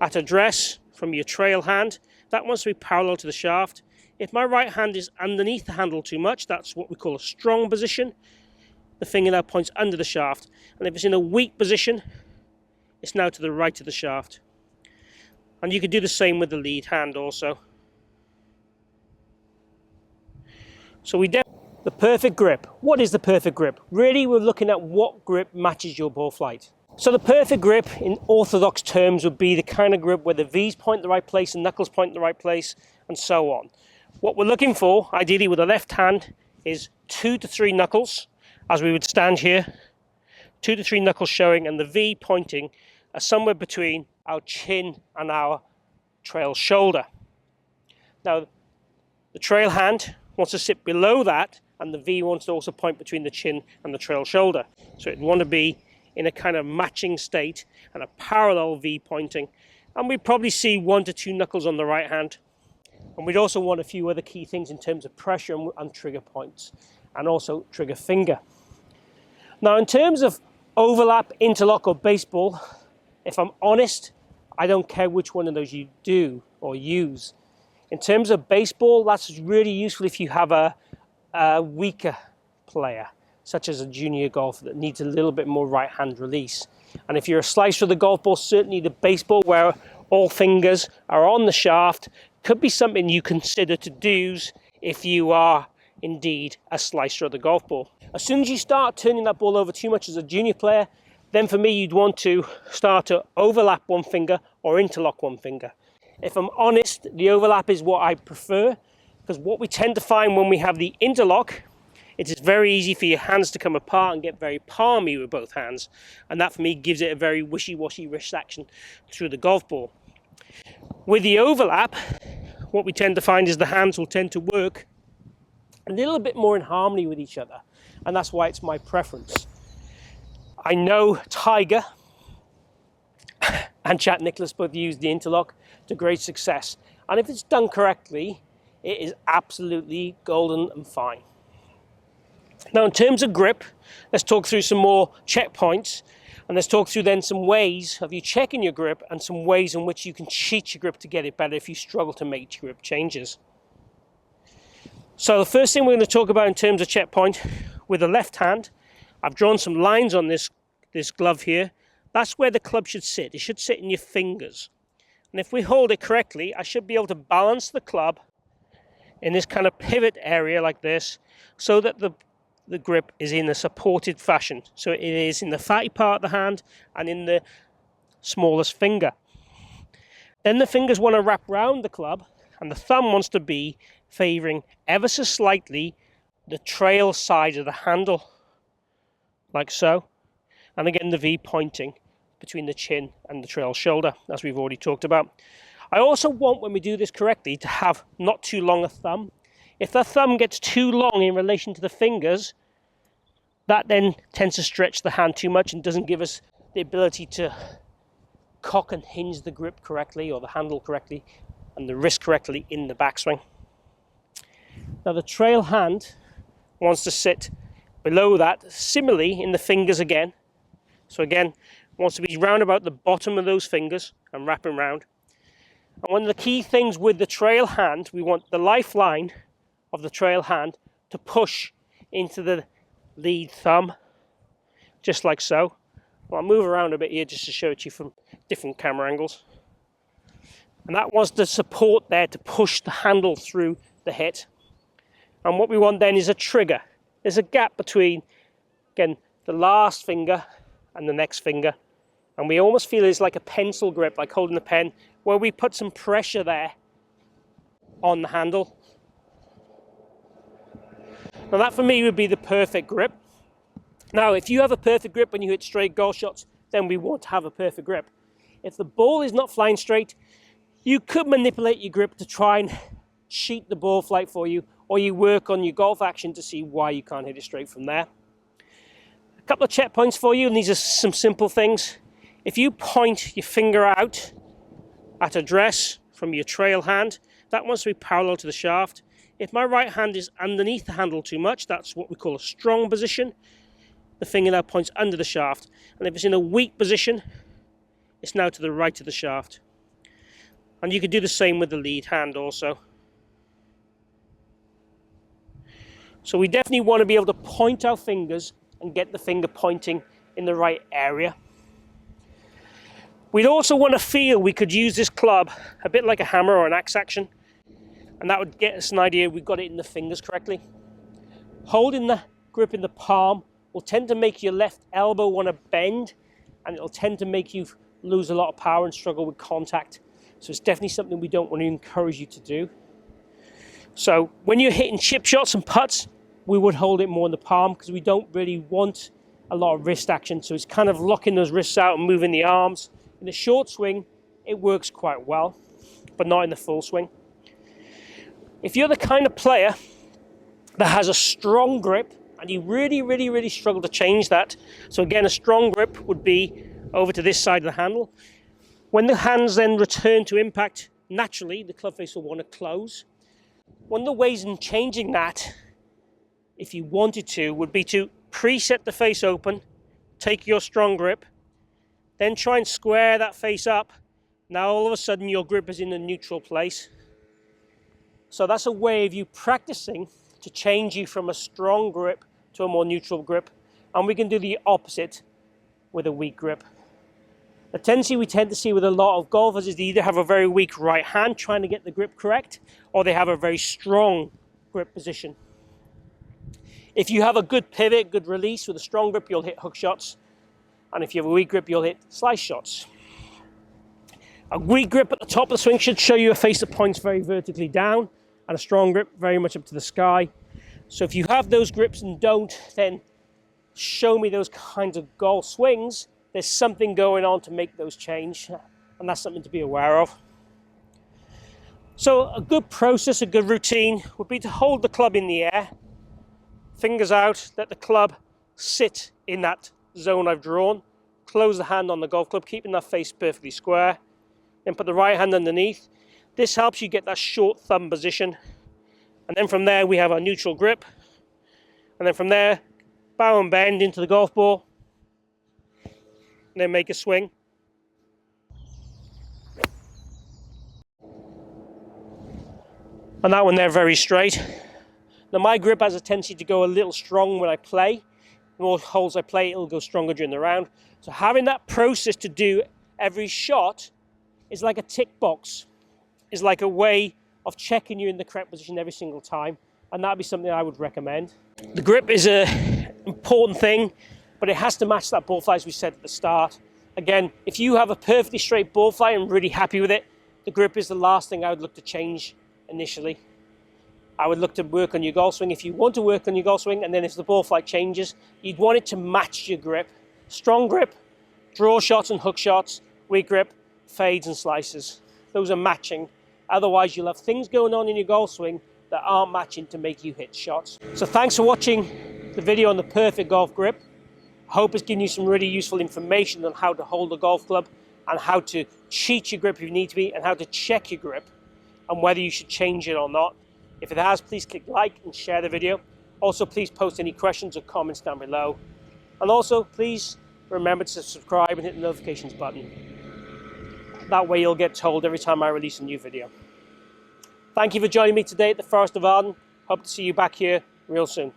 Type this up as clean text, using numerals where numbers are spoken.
at address from your trail hand. That wants to be parallel to the shaft. If my right hand is underneath the handle too much, that's what we call a strong position. The finger now points under the shaft. And if it's in a weak position, it's now to the right of the shaft. And you can do the same with the lead hand also. So the perfect grip. What is the perfect grip? Really, we're looking at what grip matches your ball flight. So the perfect grip in orthodox terms would be the kind of grip where the V's point the right place and knuckles point the right place and so on. What we're looking for, ideally with the left hand, is 2 to 3 knuckles, as we would stand here. 2 to 3 knuckles showing, and the V pointing somewhere between our chin and our trail shoulder. Now, the trail hand wants to sit below that, and the V wants to also point between the chin and the trail shoulder. So it'd want to be in a kind of matching state and a parallel V pointing. And we'd probably see 1 to 2 knuckles on the right hand. And we'd also want a few other key things in terms of pressure and trigger points, and also trigger finger. Now, in terms of overlap, interlock, or baseball, if I'm honest, I don't care which one of those you do or use. In terms of baseball, that's really useful if you have a weaker player, such as a junior golfer that needs a little bit more right hand release. And if you're a slicer of the golf ball, certainly the baseball where all fingers are on the shaft could be something you consider to do if you are indeed a slicer of the golf ball. As soon as you start turning that ball over too much as a junior player, then for me you'd want to start to overlap one finger or interlock one finger. If I'm honest, the overlap is what I prefer, because what we tend to find when we have the interlock, it is very easy for your hands to come apart and get very palmy with both hands, and that for me gives it a very wishy-washy wrist action through the golf ball. With the overlap, what we tend to find is the hands will tend to work a little bit more in harmony with each other, and that's why it's my preference. I know Tiger and Jack Nicklaus both use the interlock to great success, and if it's done correctly, it is absolutely golden and fine. Now, in terms of grip, let's talk through some more checkpoints, and let's talk through then some ways of you checking your grip and some ways in which you can cheat your grip to get it better if you struggle to make grip changes. So the first thing we're going to talk about in terms of checkpoint, with the left hand, I've drawn some lines on this glove here. That's where the club should sit. It should sit in your fingers. And if we hold it correctly, I should be able to balance the club in this kind of pivot area like this, so that the grip is in a supported fashion. So it is in the fatty part of the hand and in the smallest finger. Then the fingers want to wrap round the club, and the thumb wants to be favouring ever so slightly the trail side of the handle, like so. And again, the V pointing between the chin and the trail shoulder, as we've already talked about. I also want, when we do this correctly, to have not too long a thumb. If the thumb gets too long in relation to the fingers, that then tends to stretch the hand too much and doesn't give us the ability to cock and hinge the grip correctly, or the handle correctly, and the wrist correctly in the backswing. Now the trail hand wants to sit below that, similarly in the fingers again. So again, wants to be round about the bottom of those fingers and wrapping round. And one of the key things with the trail hand, we want the lifeline of the trail hand to push into the lead thumb, just like so. Well, I'll move around a bit here just to show it to you from different camera angles. And that wants the support there to push the handle through the hit. And what we want then is a trigger. There's a gap between, again, the last finger and the next finger. And we almost feel it's like a pencil grip, like holding a pen, where we put some pressure there on the handle. Now that for me would be the perfect grip. Now, if you have a perfect grip when you hit straight golf shots, then we want to have a perfect grip. If the ball is not flying straight, you could manipulate your grip to try and cheat the ball flight for you, or you work on your golf action to see why you can't hit it straight from there. A couple of checkpoints for you, and these are some simple things. If you point your finger out at address from your trail hand, that wants to be parallel to the shaft. If my right hand is underneath the handle too much, that's what we call a strong position. The finger now points under the shaft. And if it's in a weak position, it's now to the right of the shaft. And you can do the same with the lead hand also. So we definitely want to be able to point our fingers and get the finger pointing in the right area. We'd also want to feel we could use this club a bit like a hammer or an axe action, and that would get us an idea we've got it in the fingers correctly. Holding the grip in the palm will tend to make your left elbow want to bend, and it'll tend to make you lose a lot of power and struggle with contact. So it's definitely something we don't want to encourage you to do. So when you're hitting chip shots and putts, we would hold it more in the palm because we don't really want a lot of wrist action. So it's kind of locking those wrists out and moving the arms. In the short swing, it works quite well, but not in the full swing. If you're the kind of player that has a strong grip and you really struggle to change that, so again, a strong grip would be over to this side of the handle. When the hands then return to impact, naturally, the club face will want to close. One of the ways in changing that, if you wanted to, would be to preset the face open, take your strong grip, then try and square that face up. Now all of a sudden your grip is in a neutral place. So that's a way of you practicing to change you from a strong grip to a more neutral grip. And we can do the opposite with a weak grip. The tendency we tend to see with a lot of golfers is they either have a very weak right hand trying to get the grip correct, or they have a very strong grip position. If you have a good pivot, good release with a strong grip, you'll hit hook shots. And if you have a weak grip, you'll hit slice shots. A weak grip at the top of the swing should show you a face that points very vertically down, and a strong grip very much up to the sky. So if you have those grips and don't, then show me those kinds of golf swings. There's something going on to make those change, and that's something to be aware of. So a good process, a good routine would be to hold the club in the air, fingers out, let the club sit in that zone I've drawn, close the hand on the golf club, keeping that face perfectly square, then put the right hand underneath. This helps you get that short thumb position, and then from there we have our neutral grip, and then from there bow and bend into the golf ball, and then make a swing. And that one there very straight. Now my grip has a tendency to go a little strong when I play. The more holes I play, it'll go stronger during the round. So having that process to do every shot is like a tick box. It's like a way of checking you in the correct position every single time. And that'd be something I would recommend. The grip is an important thing, but it has to match that ball fly as we said at the start. Again, if you have a perfectly straight ball fly and really happy with it, the grip is the last thing I would look to change initially. I would look to work on your golf swing if you want to work on your golf swing, and then if the ball flight changes, you'd want it to match your grip. Strong grip, draw shots and hook shots. Weak grip, fades and slices. Those are matching. Otherwise, you'll have things going on in your golf swing that aren't matching to make you hit shots. So thanks for watching the video on the perfect golf grip. I hope it's given you some really useful information on how to hold a golf club and how to cheat your grip if you need to be, and how to check your grip and whether you should change it or not. If it has, please click like and share the video. Also, please post any questions or comments down below. And also, please remember to subscribe and hit the notifications button. That way you'll get told every time I release a new video. Thank you for joining me today at the Forest of Arden. Hope to see you back here real soon.